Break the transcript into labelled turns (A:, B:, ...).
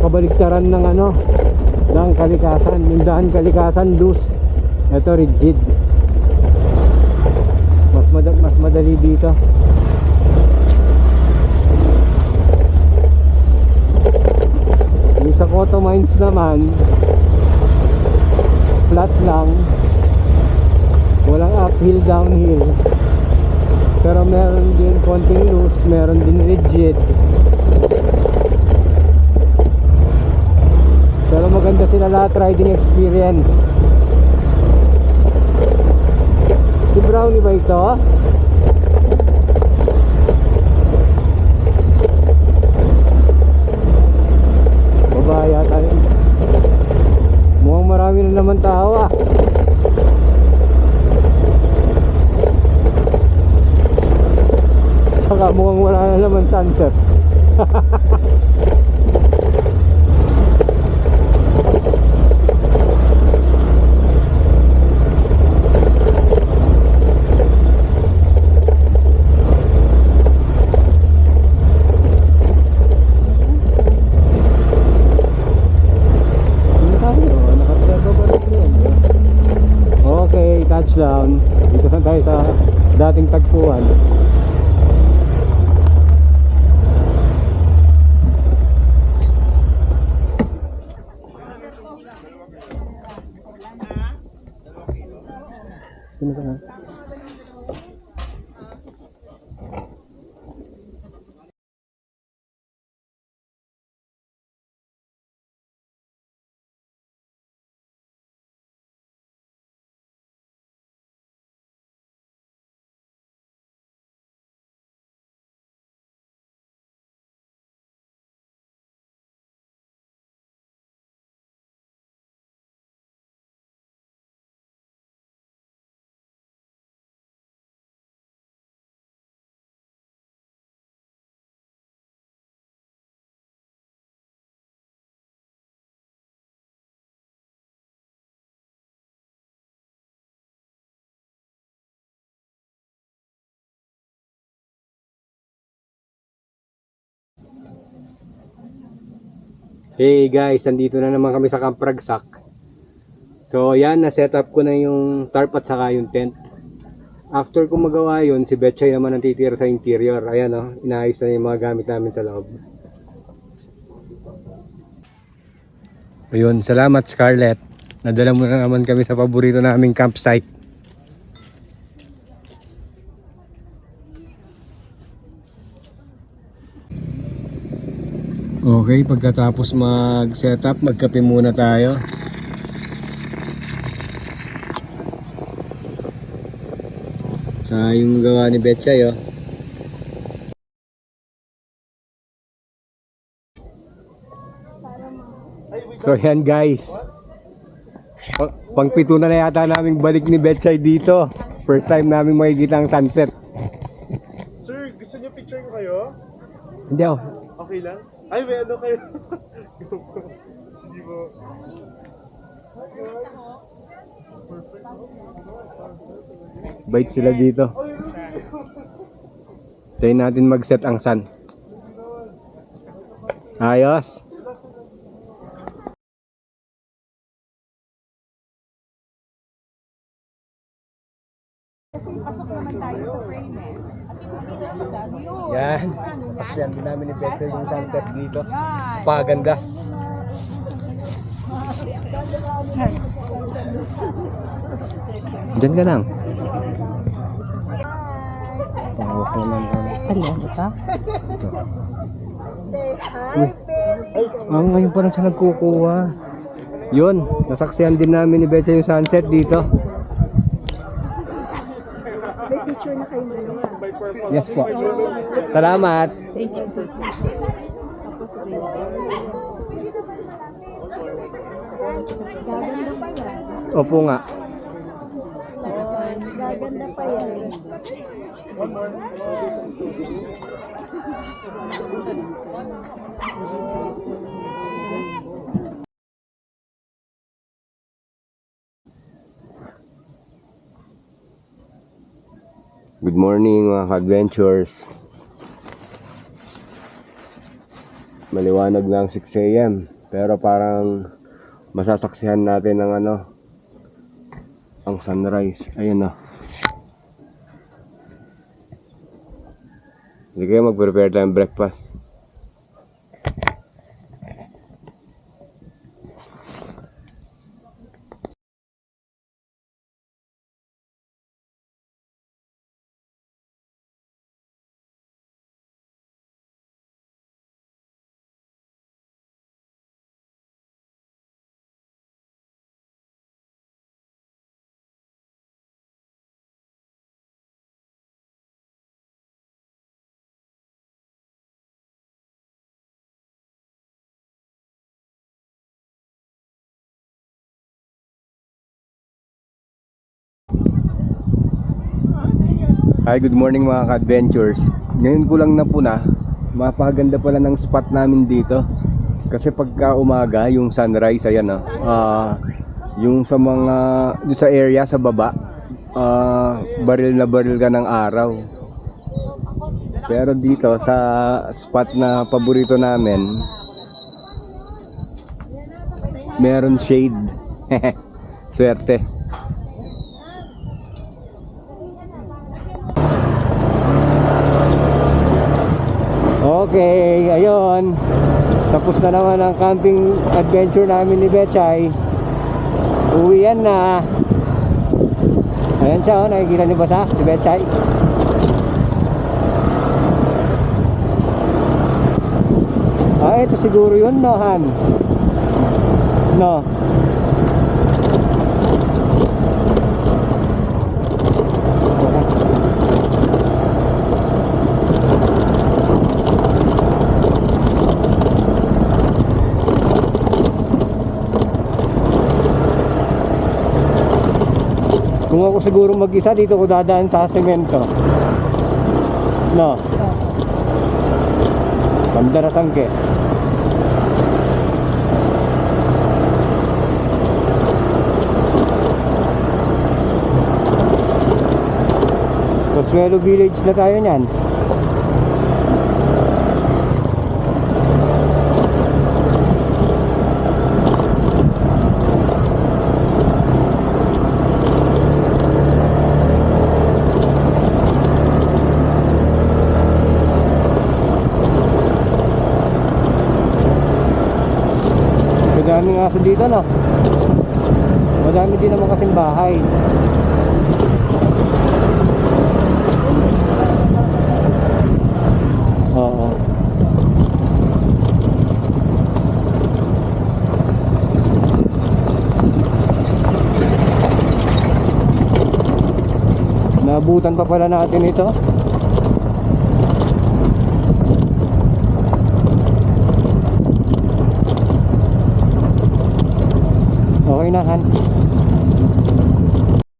A: kabaliktaran ng ano, ng kalikasan. Yung daan kalikasan loose, ito rigid. Mas madali dito. Yung sa Coto Mines naman, flat lang, walang uphill downhill, pero meron din konting loose, meron din rigid. Pero maganda sila lahat, riding experience. Si Brownie ba ito? Baba yata yun. Mukhang marami na naman tao ah. Saka mukhang wala na naman sunset. Okay, touchdown. Dito na tayo sa dating tagpuan. Sino ka na? Hey guys, andito na naman kami sa Camp Ragsak. So yan, na-set up ko na yung tarp at saka yung tent. After ko magawa yun, si Betchay naman ang titira sa interior. Ayan o, inaayos na yung mga gamit namin sa loob. Ayun, salamat Scarlett. Nadala mo na naman kami sa paborito naming campsite. Okay, pagkatapos mag-setup, magkape muna tayo. Sa yung gawa ni Betchay, oh. So yan guys. Pangpito na yata naming balik ni Betchay dito. First time namin makikita ang sunset.
B: Sir, gusto niyo picture ko kayo?
A: Hindi oh.
B: Okay lang? Ay, may ano kayo? Hindi mo.
A: Bait sila dito. Tayo natin mag-set ang sun. Ayos.
C: Kasi pasok naman tayo sa frame eh. At hindi na madami yun.
A: Yan. Yan din namin ni Betchay yung sunset dito. Paganda. Diyan ka lang. Tawag ko naman kami.
C: Alam mo ka?
A: Uy. Ngayon pa lang siya nagkukuha. Yun, nasaksihan din namin ni Betchay yung sunset dito.
C: May picture na kayo muna.
A: Yes po. Salamat.
C: Gaganda pa yan.
A: Opo nga.
C: Gaganda pa yan.
A: Good morning mga adventures. Maliwanag na ang 6 AM. Pero parang masasaksihan natin ng ano, ang sunrise. Ayun o. Hindi kayo mag-prepare tayong breakfast. Hi, good morning mga ka-adventures. Ngayon ko lang napuna, mapaganda pala ng spot namin dito. Kasi pagka umaga, yung sunrise, ayan yung sa mga, yung sa area, sa baba, baril na baril ka ng araw. Pero dito, sa spot na paborito namin, meron shade. Swerte. Okay, ayun. Tapos na naman ang camping adventure namin ni Betchay. Uwian na. Ayan siya, oh, nakikita niyo ba sa si Betchay? Ito siguro yun, no, Han? No. Kung ako siguro mag-isa, dito ko dadaan sa semento. No. Pandaratan ke. Consuelo Village na tayo niyan. Madaming aso dito, no? Madami din naman kasing bahay. Oo. Naabutan pa pala natin ito. Okay na, Han.